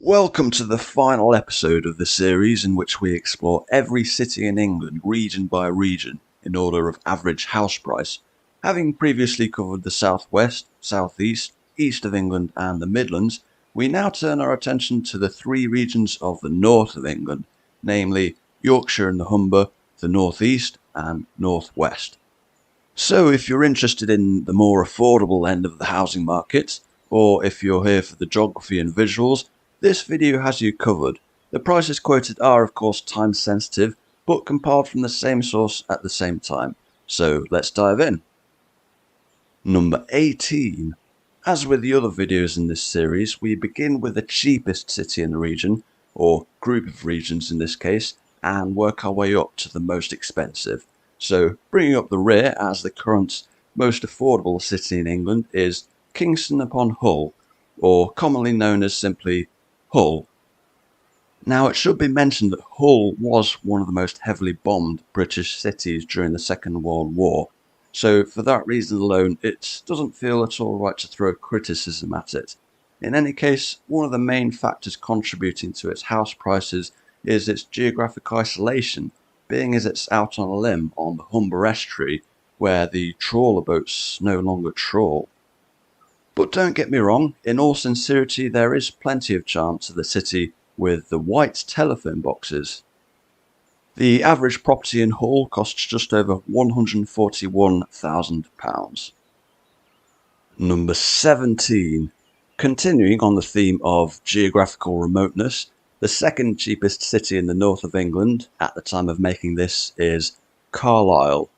Welcome to the final episode of the series in which we explore every city in England region by region in order of average house price. Having previously covered the southwest, southeast, east of England and the Midlands, we now turn our attention to the three regions of the north of England, namely Yorkshire and the Humber, the northeast and northwest. So if you're interested in the more affordable end of the housing market, or if you're here for the geography and visuals, this video has you covered. The prices quoted are of course time sensitive, but compiled from the same source at the same time. So let's dive in. Number 18. As with the other videos in this series, we begin with the cheapest city in the region, or group of regions in this case, and work our way up to the most expensive. So bringing up the rear as the current most affordable city in England is Kingston upon Hull, or commonly known as simply Hull. Now it should be mentioned that Hull was one of the most heavily bombed British cities during the Second World War, so for that reason alone it doesn't feel at all right to throw criticism at it. In any case, one of the main factors contributing to its house prices is its geographic isolation, being as it's out on a limb on the Humber estuary, where the trawler boats no longer trawl. But don't get me wrong, in all sincerity there is plenty of charm to the city with the white telephone boxes. The average property in Hull costs just over £141,000. Number 17. Continuing on the theme of geographical remoteness, the second cheapest city in the north of England at the time of making this is Carlisle.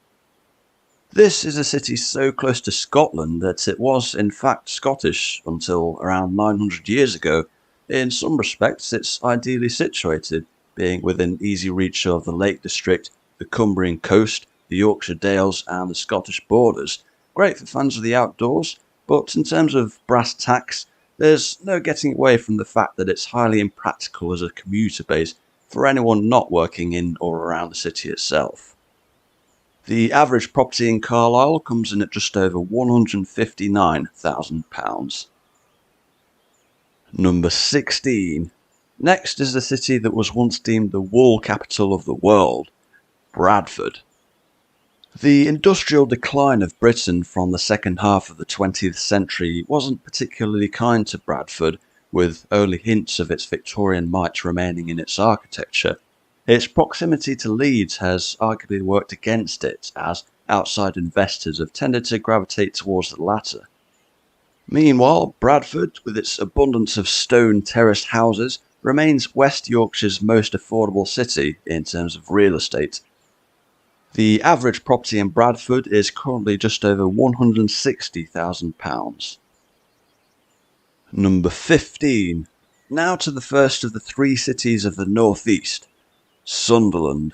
This is a city so close to Scotland that it was in fact Scottish until around 900 years ago. In some respects it's ideally situated, being within easy reach of the Lake District, the Cumbrian coast, the Yorkshire Dales and the Scottish borders. Great for fans of the outdoors, but in terms of brass tacks, there's no getting away from the fact that it's highly impractical as a commuter base for anyone not working in or around the city itself. The average property in Carlisle comes in at just over £159,000. Number 16. Next is the city that was once deemed the wool capital of the world, Bradford. The industrial decline of Britain from the second half of the 20th century wasn't particularly kind to Bradford, with only hints of its Victorian might remaining in its architecture. Its proximity to Leeds has arguably worked against it, as outside investors have tended to gravitate towards the latter. Meanwhile, Bradford, with its abundance of stone terraced houses, remains West Yorkshire's most affordable city in terms of real estate. The average property in Bradford is currently just over £160,000. Number 15. Now to the first of the three cities of the northeast, Sunderland.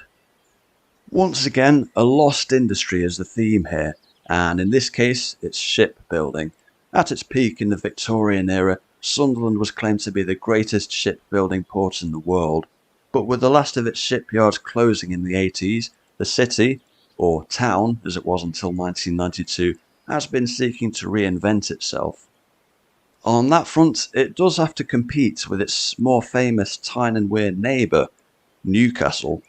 Once again, a lost industry is the theme here, and in this case it's shipbuilding. At its peak in the Victorian era, Sunderland was claimed to be the greatest shipbuilding port in the world, but with the last of its shipyards closing in the 80s, the city, or town as it was until 1992, has been seeking to reinvent itself. On that front, it does have to compete with its more famous Tyne and Wear neighbour, Newcastle.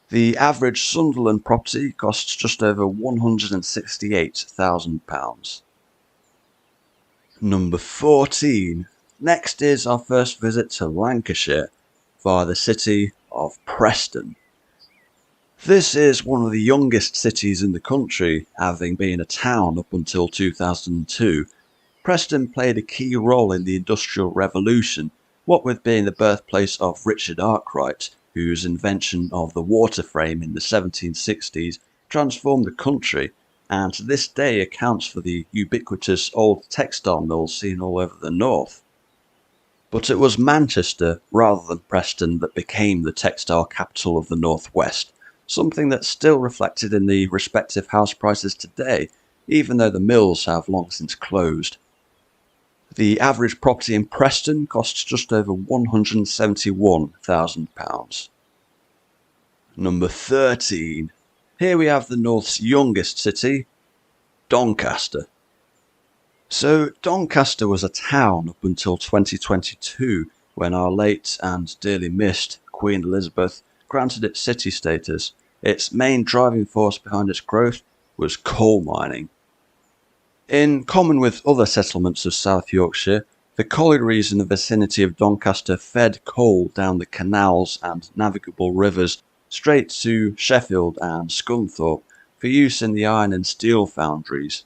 The average Sunderland property costs just over £168,000. Number 14. Next is our first visit to Lancashire via the city of Preston. This is one of the youngest cities in the country, having been a town up until 2002. Preston played a key role in the Industrial Revolution, what with being the birthplace of Richard Arkwright, whose invention of the water frame in the 1760s transformed the country, and to this day accounts for the ubiquitous old textile mills seen all over the north. But it was Manchester, rather than Preston, that became the textile capital of the northwest, something that's still reflected in the respective house prices today, even though the mills have long since closed. The average property in Preston costs just over £171,000. Number 13. Here we have the north's youngest city, Doncaster. So Doncaster was a town up until 2022 when our late and dearly missed Queen Elizabeth granted it city status. Its main driving force behind its growth was coal mining. In common with other settlements of South Yorkshire, the collieries in the vicinity of Doncaster fed coal down the canals and navigable rivers straight to Sheffield and Scunthorpe for use in the iron and steel foundries.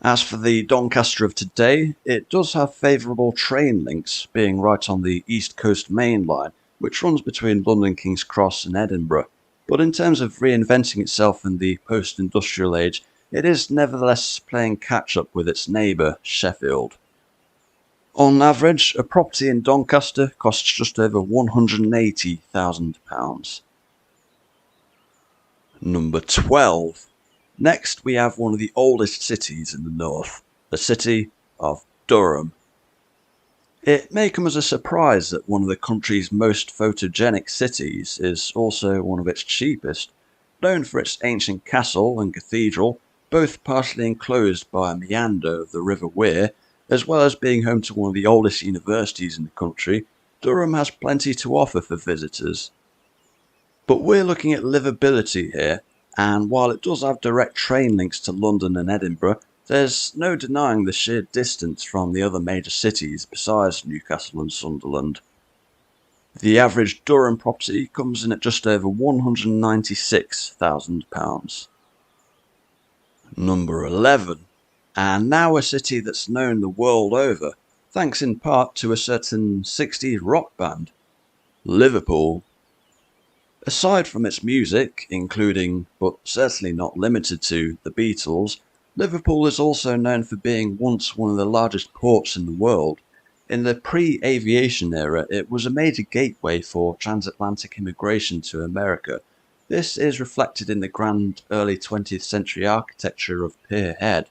As for the Doncaster of today, it does have favourable train links, being right on the East Coast Main Line, which runs between London King's Cross and Edinburgh. But in terms of reinventing itself in the post-industrial age, it is nevertheless playing catch-up with its neighbour, Sheffield. On average, a property in Doncaster costs just over £180,000. Number 12. Next, we have one of the oldest cities in the north, the city of Durham. It may come as a surprise that one of the country's most photogenic cities is also one of its cheapest, known for its ancient castle and cathedral, both partially enclosed by a meander of the River Wear, as well as being home to one of the oldest universities in the country. Durham has plenty to offer for visitors. But we're looking at livability here, and while it does have direct train links to London and Edinburgh, there's no denying the sheer distance from the other major cities besides Newcastle and Sunderland. The average Durham property comes in at just over £196,000. Number 11. And now a city that's known the world over, thanks in part to a certain 60s rock band, Liverpool. Aside from its music, including, but certainly not limited to, the Beatles, Liverpool is also known for being once one of the largest ports in the world. In the pre-aviation era, it was a major gateway for transatlantic immigration to America. This is reflected in the grand early 20th century architecture of Pier Head.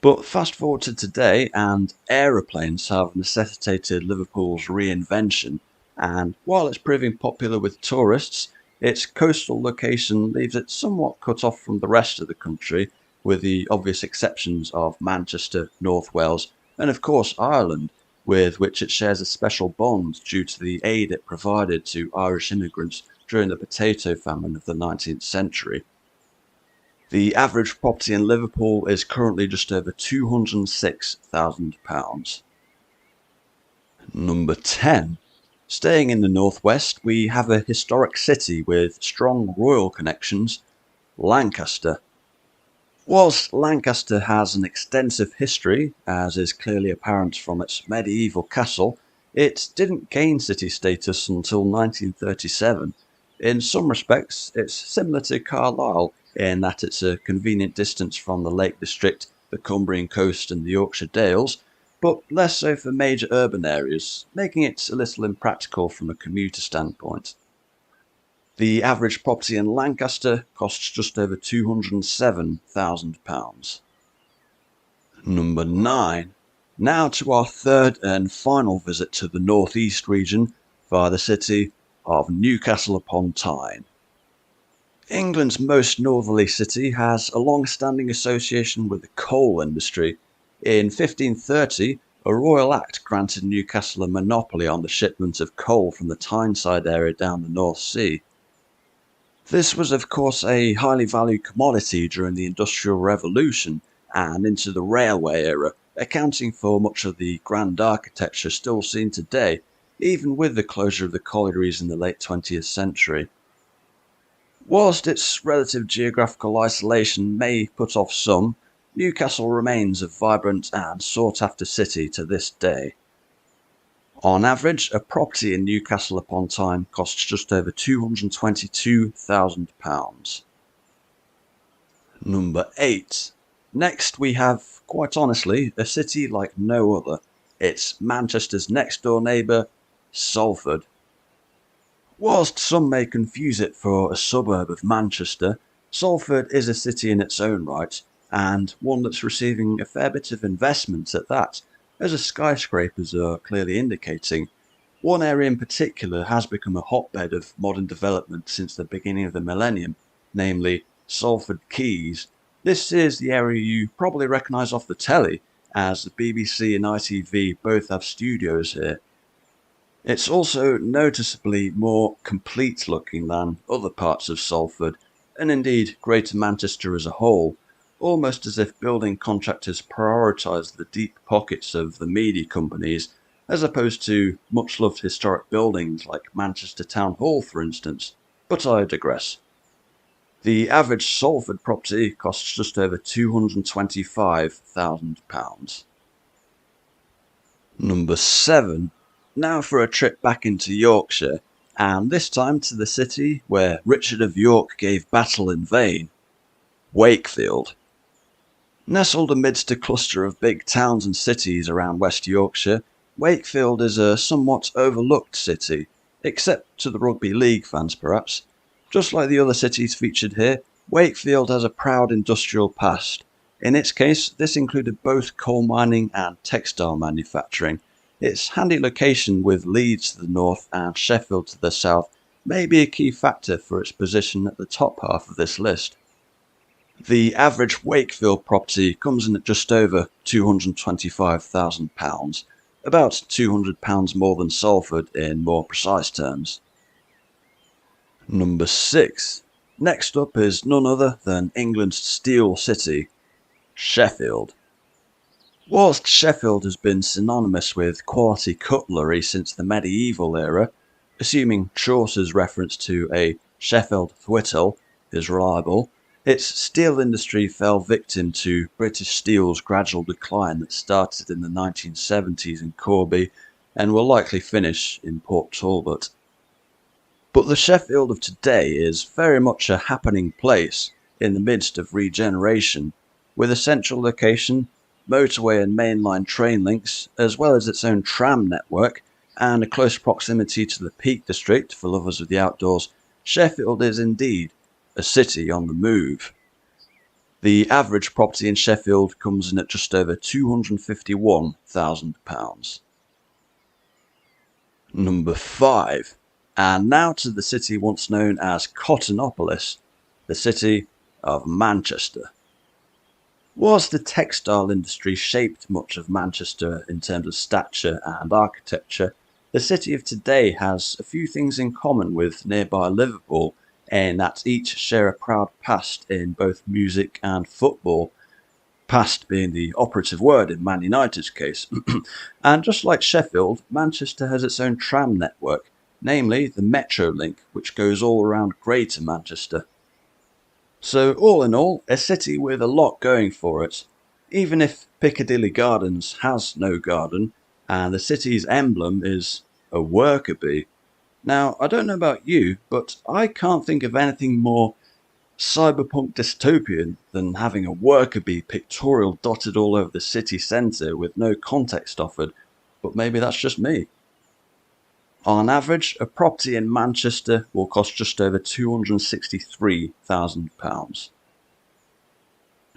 But fast forward to today, and aeroplanes have necessitated Liverpool's reinvention, and while it's proving popular with tourists, its coastal location leaves it somewhat cut off from the rest of the country, with the obvious exceptions of Manchester, North Wales, and of course Ireland, with which it shares a special bond due to the aid it provided to Irish immigrants during the potato famine of the 19th century. The average property in Liverpool is currently just over £206,000. Number 10. Staying in the northwest, we have a historic city with strong royal connections, Lancaster. Whilst Lancaster has an extensive history, as is clearly apparent from its medieval castle, it didn't gain city status until 1937. In some respects, it's similar to Carlisle in that it's a convenient distance from the Lake District, the Cumbrian coast and the Yorkshire Dales, but less so for major urban areas, making it a little impractical from a commuter standpoint. The average property in Lancaster costs just over £207,000. Number 9. Now to our third and final visit to the northeast region via the city of Newcastle upon Tyne. England's most northerly city has a long-standing association with the coal industry. In 1530, a royal act granted Newcastle a monopoly on the shipment of coal from the Tyneside area down the North Sea. This was of course a highly valued commodity during the Industrial Revolution and into the railway era, accounting for much of the grand architecture still seen today, even with the closure of the collieries in the late 20th century. Whilst its relative geographical isolation may put off some, Newcastle remains a vibrant and sought-after city to this day. On average, a property in Newcastle upon Tyne costs just over £222,000. Number 8. Next we have, quite honestly, a city like no other. It's Manchester's next door neighbour, Salford. Whilst some may confuse it for a suburb of Manchester, Salford is a city in its own right, and one that's receiving a fair bit of investment at that, as the skyscrapers are clearly indicating. One area in particular has become a hotbed of modern development since the beginning of the millennium, namely Salford Quays, This is the area you probably recognise off the telly, as the BBC and ITV both have studios here. It's also noticeably more complete looking than other parts of Salford, and indeed Greater Manchester as a whole, almost as if building contractors prioritise the deep pockets of the media companies as opposed to much loved historic buildings like Manchester Town Hall, for instance. But I digress. The average Salford property costs just over £225,000. Number 7. Now for a trip back into Yorkshire, and this time to the city where Richard of York gave battle in vain, Wakefield. Nestled amidst a cluster of big towns and cities around West Yorkshire, Wakefield is a somewhat overlooked city, except to the rugby league fans perhaps. Just like the other cities featured here, Wakefield has a proud industrial past. In its case, this included both coal mining and textile manufacturing. Its handy location with Leeds to the north and Sheffield to the south may be a key factor for its position at the top half of this list. The average Wakefield property comes in at just over £225,000, about £200 more than Salford in more precise terms. Number 6. Next up is none other than England's Steel City, Sheffield. Whilst Sheffield has been synonymous with quality cutlery since the medieval era, assuming Chaucer's reference to a Sheffield thwittel is reliable, its steel industry fell victim to British Steel's gradual decline that started in the 1970s in Corby and will likely finish in Port Talbot. But the Sheffield of today is very much a happening place in the midst of regeneration, with a central location, motorway and mainline train links, as well as its own tram network, and a close proximity to the Peak District for lovers of the outdoors. Sheffield is indeed a city on the move. The average property in Sheffield comes in at just over £251,000. Number 5. And now to the city once known as Cottonopolis, the city of Manchester. Whilst the textile industry shaped much of Manchester in terms of stature and architecture, the city of today has a few things in common with nearby Liverpool, in that each share a proud past in both music and football, past being the operative word in Man United's case. And just like Sheffield, Manchester has its own tram network, namely the Metrolink, which goes all around Greater Manchester. So all in all, a city with a lot going for it, even if Piccadilly Gardens has no garden, and the city's emblem is a worker bee. Now, I don't know about you, but I can't think of anything more cyberpunk dystopian than having a worker bee pictorial dotted all over the city centre with no context offered, but maybe that's just me. On average, a property in Manchester will cost just over £263,000.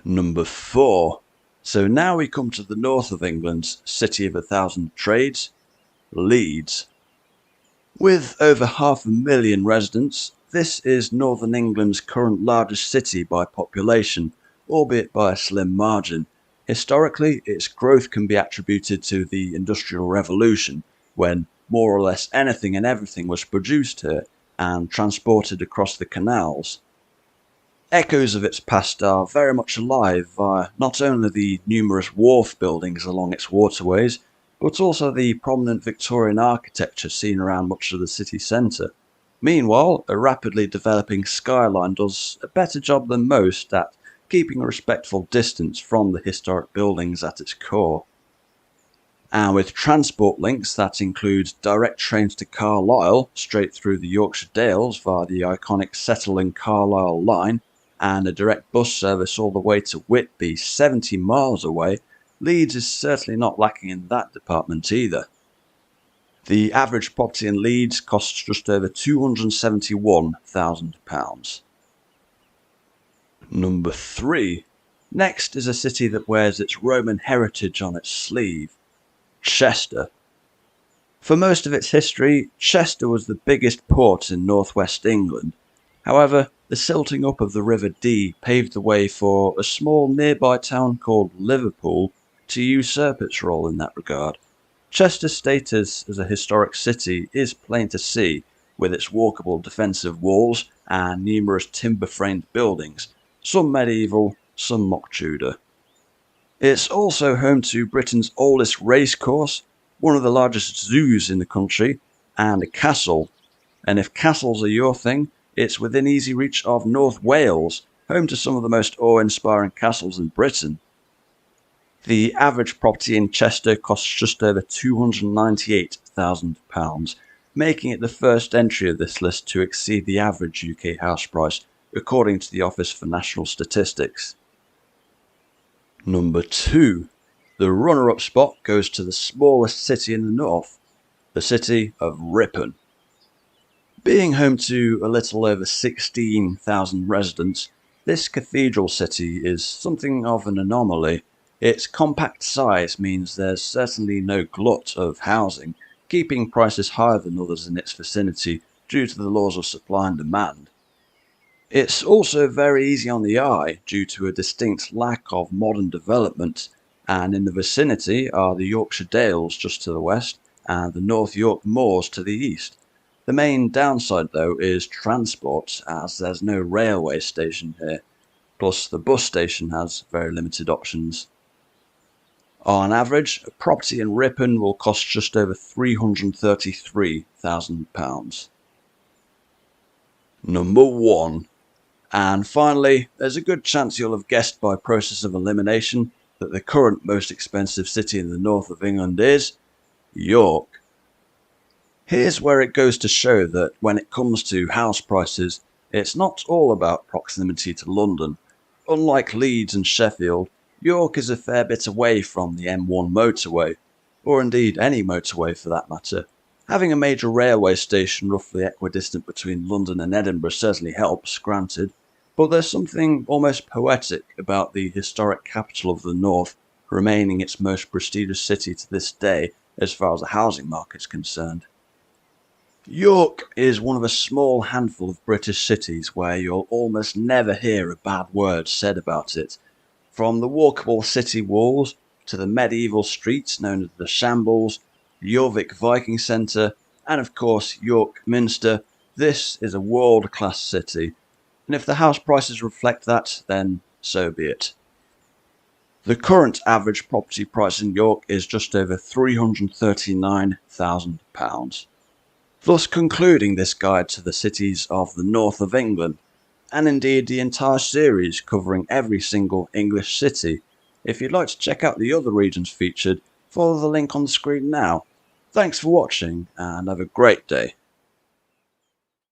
Number 4. So now we come to the north of England's city of 1,000 trades, Leeds. With over 500,000 residents, this is northern England's current largest city by population, albeit by a slim margin. Historically, its growth can be attributed to the Industrial Revolution, when more or less anything and everything was produced here and transported across the canals. Echoes of its past are very much alive via not only the numerous wharf buildings along its waterways, but also the prominent Victorian architecture seen around much of the city centre. Meanwhile, a rapidly developing skyline does a better job than most at keeping a respectful distance from the historic buildings at its core. And with transport links that include direct trains to Carlisle straight through the Yorkshire Dales via the iconic Settle and Carlisle line, and a direct bus service all the way to Whitby 70 miles away, Leeds is certainly not lacking in that department either. The average property in Leeds costs just over £271,000. Number 3. Next is a city that wears its Roman heritage on its sleeve, Chester. For most of its history, Chester was the biggest port in northwest England. However, the silting up of the River Dee paved the way for a small nearby town called Liverpool to usurp its role in that regard. Chester's status as a historic city is plain to see, with its walkable defensive walls and numerous timber-framed buildings, some medieval, some mock Tudor. It's also home to Britain's oldest racecourse, one of the largest zoos in the country, and a castle. And if castles are your thing, it's within easy reach of North Wales, home to some of the most awe-inspiring castles in Britain. The average property in Chester costs just over £298,000, making it the first entry of this list to exceed the average UK house price, according to the Office for National Statistics. Number 2. The runner-up spot goes to the smallest city in the north, the city of Ripon. Being home to a little over 16,000 residents, this cathedral city is something of an anomaly. Its compact size means there's certainly no glut of housing, keeping prices higher than others in its vicinity due to the laws of supply and demand. It's also very easy on the eye due to a distinct lack of modern development, and in the vicinity are the Yorkshire Dales just to the west and the North York Moors to the east. The main downside though is transport, as there's no railway station here, plus the bus station has very limited options. On average, a property in Ripon will cost just over £333,000. Number 1. And finally, there's a good chance you'll have guessed by process of elimination that the current most expensive city in the north of England is York. Here's where it goes to show that when it comes to house prices, it's not all about proximity to London. Unlike Leeds and Sheffield, York is a fair bit away from the M1 motorway, or indeed any motorway for that matter. Having a major railway station roughly equidistant between London and Edinburgh certainly helps, granted, but there's something almost poetic about the historic capital of the north remaining its most prestigious city to this day as far as the housing market's concerned. York is one of a small handful of British cities where you'll almost never hear a bad word said about it. From the walkable city walls to the medieval streets known as the Shambles, Jorvik Viking Centre, and of course York Minster, this is a world-class city, and if the house prices reflect that, then so be it. The current average property price in York is just over £339,000. Thus concluding this guide to the cities of the north of England, and indeed the entire series covering every single English city. If you'd like to check out the other regions featured, follow the link on the screen now. Thanks for watching and have a great day.